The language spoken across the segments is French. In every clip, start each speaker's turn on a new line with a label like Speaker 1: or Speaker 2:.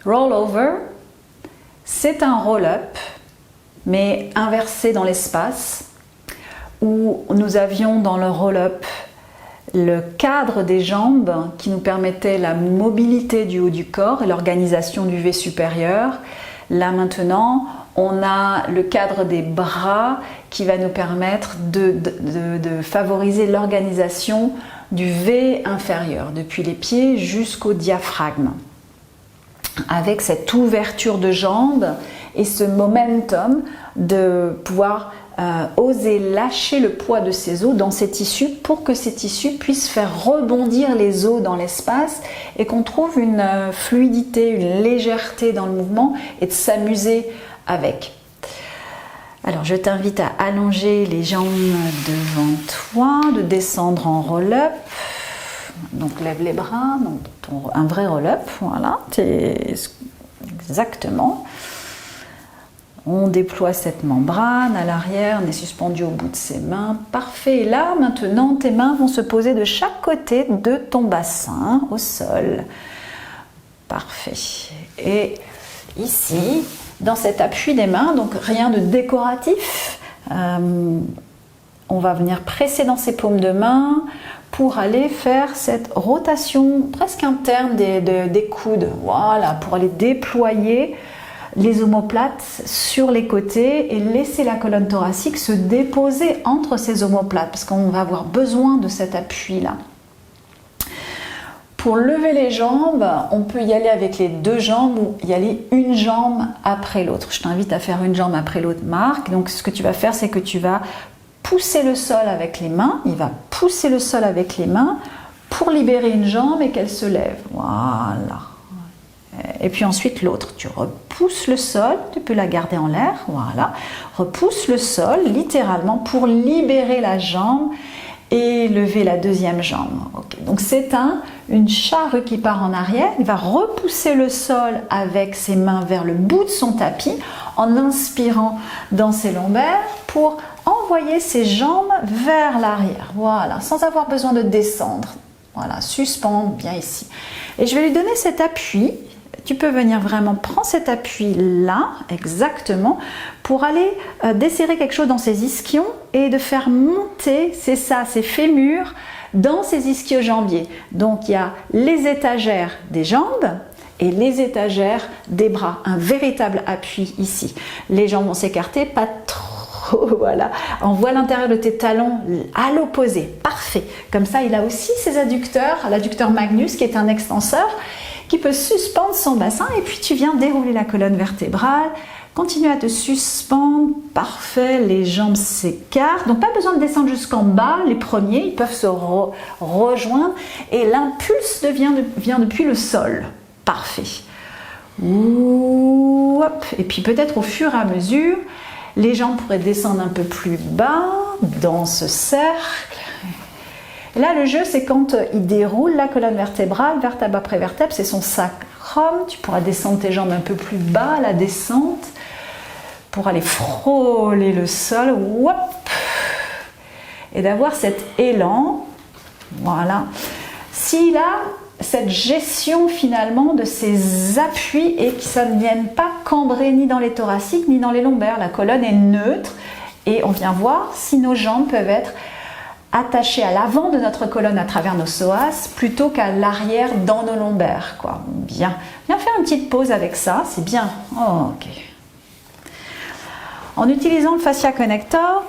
Speaker 1: Roll over, c'est un roll-up, mais inversé dans l'espace, où nous avions dans le roll-up le cadre des jambes qui nous permettait la mobilité du haut du corps et l'organisation du V supérieur. Là maintenant, on a le cadre des bras qui va nous permettre de favoriser l'organisation du V inférieur, depuis les pieds jusqu'au diaphragme. Avec cette ouverture de jambes et ce momentum de pouvoir oser lâcher le poids de ces os dans ces tissus pour que ces tissus puissent faire rebondir les os dans l'espace et qu'on trouve une fluidité, une légèreté dans le mouvement et de s'amuser avec. Alors je t'invite à allonger les jambes devant toi, de descendre en roll-up. Donc lève les bras, donc un vrai roll-up, voilà, exactement. On déploie cette membrane à l'arrière, on est suspendu au bout de ses mains, parfait. Et là maintenant tes mains vont se poser de chaque côté de ton bassin au sol, parfait. Et ici, dans cet appui des mains, donc rien de décoratif, on va venir presser dans ses paumes de main pour aller faire cette rotation presque interne des coudes, voilà, pour aller déployer les omoplates sur les côtés et laisser la colonne thoracique se déposer entre ces omoplates parce qu'on va avoir besoin de cet appui là. Pour lever les jambes, on peut y aller avec les deux jambes ou y aller une jambe après l'autre. Je t'invite à faire une jambe après l'autre, Marc. Donc ce que tu vas faire, c'est que tu vas pousser le sol avec les mains. Il va pousser le sol avec les mains pour libérer une jambe et qu'elle se lève. Voilà. Et puis ensuite l'autre, tu repousses le sol, tu peux la garder en l'air, voilà. Repousse le sol littéralement pour libérer la jambe et lever la deuxième jambe. Okay. Donc c'est une charrue qui part en arrière, il va repousser le sol avec ses mains vers le bout de son tapis en inspirant dans ses lombaires pour envoyer ses jambes vers l'arrière, voilà, sans avoir besoin de descendre. Voilà, suspendre bien ici. Et je vais lui donner cet appui. Tu peux venir vraiment prendre cet appui là, exactement, pour aller desserrer quelque chose dans ses ischions et de faire monter, c'est ça, ses fémurs dans ses ischio-jambiers. Donc il y a les étagères des jambes et les étagères des bras, un véritable appui ici. Les jambes vont s'écarter, pas trop, voilà. Envoie l'intérieur de tes talons à l'opposé, parfait. Comme ça, il a aussi ses adducteurs, l'adducteur Magnus qui est un extenseur, qui peut suspendre son bassin et puis tu viens dérouler la colonne vertébrale, continue à te suspendre, parfait, les jambes s'écartent, donc pas besoin de descendre jusqu'en bas, les premiers, ils peuvent se rejoindre et l'impulse vient depuis le sol, parfait. Ouh, hop. Et puis peut-être au fur et à mesure, les jambes pourraient descendre un peu plus bas dans ce cercle. Et là, le jeu, c'est quand il déroule la colonne vertébrale, vertèbre après vertèbre, c'est son sacrum. Tu pourras descendre tes jambes un peu plus bas, la descente, pour aller frôler le sol. Whoop, et d'avoir cet élan. Voilà. S'il a cette gestion finalement de ces appuis et que ça ne vienne pas cambrer ni dans les thoraciques ni dans les lombaires. La colonne est neutre et on vient voir si nos jambes peuvent être attachées à l'avant de notre colonne à travers nos psoas plutôt qu'à l'arrière dans nos lombaires, quoi. Bien. Viens faire une petite pause avec ça, c'est bien. Oh, ok. En utilisant le fascia connector,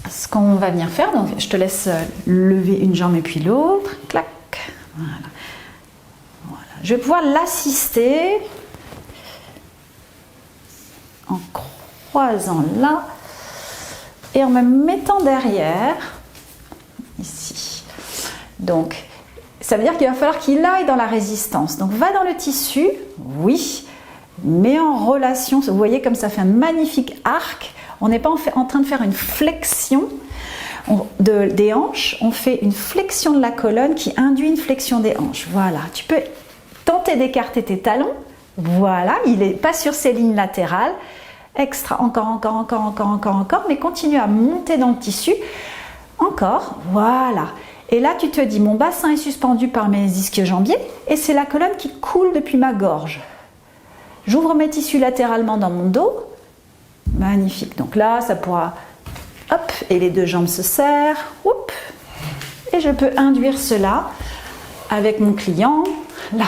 Speaker 1: ce qu'on va venir faire, donc je te laisse lever une jambe et puis l'autre, clac, voilà. Voilà. Je vais pouvoir l'assister en croisant là et en me mettant derrière, ici. Donc, ça veut dire qu'il va falloir qu'il aille dans la résistance. Donc, va dans le tissu, oui, mais en relation, vous voyez comme ça fait un magnifique arc. On n'est pas en train de faire une flexion des hanches, on fait une flexion de la colonne qui induit une flexion des hanches. Voilà, tu peux tenter d'écarter tes talons. Voilà, il n'est pas sur ces lignes latérales. Extra, encore, mais continue à monter dans le tissu. Encore, voilà. Et là, tu te dis, mon bassin est suspendu par mes ischio-jambiers et c'est la colonne qui coule depuis ma gorge. J'ouvre mes tissus latéralement dans mon dos. Magnifique. Donc là, ça pourra... Hop, et les deux jambes se serrent. Hop, et je peux induire cela avec mon client. Là,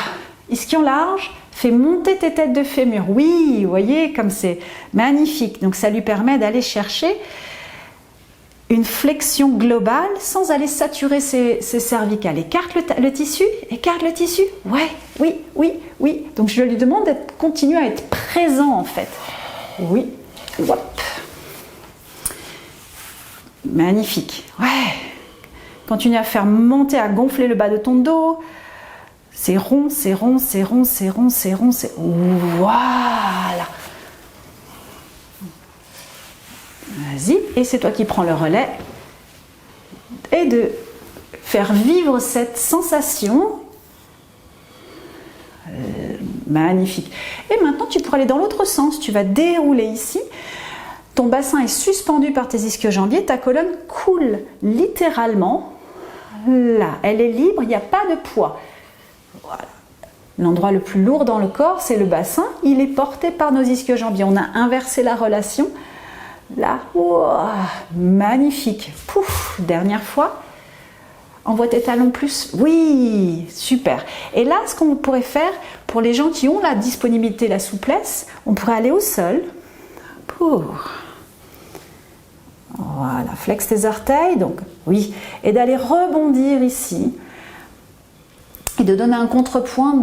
Speaker 1: ischion large, fais monter tes têtes de fémur. Oui, vous voyez, comme c'est magnifique. Donc ça lui permet d'aller chercher une flexion globale sans aller saturer ses cervicales. Écarte le tissu, écarte le tissu. Ouais, oui, oui, oui. Donc je lui demande de continuer à être présent en fait. Oui, hop. Magnifique. Ouais. Continue à faire monter, à gonfler le bas de ton dos. C'est rond, c'est rond, c'est rond, c'est rond, c'est rond, c'est... Voilà. Vas-y, et c'est toi qui prends le relais. Et de faire vivre cette sensation. Magnifique. Et maintenant, tu pourras aller dans l'autre sens. Tu vas dérouler ici. Ton bassin est suspendu par tes ischio-jambiers. Ta colonne coule littéralement. Là, elle est libre, il n'y a pas de poids. Voilà. L'endroit le plus lourd dans le corps, c'est le bassin. Il est porté par nos ischio-jambiers. On a inversé la relation. Là, wow, magnifique. Pouf, dernière fois. Envoie tes talons plus. Oui, super. Et là, ce qu'on pourrait faire, pour les gens qui ont la disponibilité, la souplesse, on pourrait aller au sol. Voilà, flexe tes orteils, donc oui, et d'aller rebondir ici et de donner un contrepoint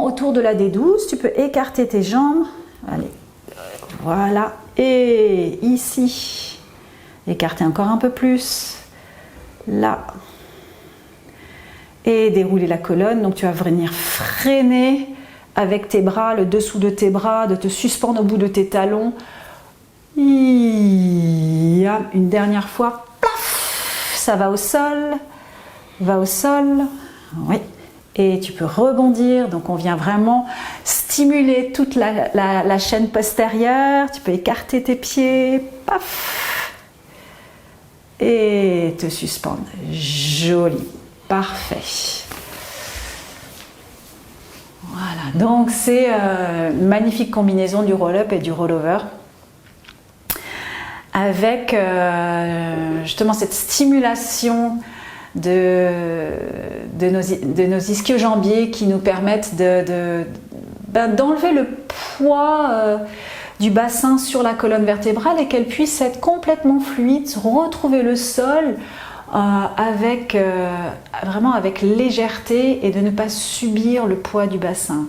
Speaker 1: autour de la D12. Tu peux écarter tes jambes, allez, voilà, et ici, écarter encore un peu plus, là, et dérouler la colonne. Donc tu vas venir freiner avec tes bras, le dessous de tes bras, de te suspendre au bout de tes talons. Une dernière fois, plaf, ça va au sol, oui, et tu peux rebondir. Donc on vient vraiment stimuler toute la chaîne postérieure. Tu peux écarter tes pieds, paf, et te suspendre. Joli, parfait. Voilà, donc c'est une magnifique combinaison du roll-up et du roll-over, avec justement cette stimulation de nos ischio-jambiers qui nous permettent d'enlever le poids du bassin sur la colonne vertébrale et qu'elle puisse être complètement fluide, retrouver le sol vraiment avec légèreté et de ne pas subir le poids du bassin.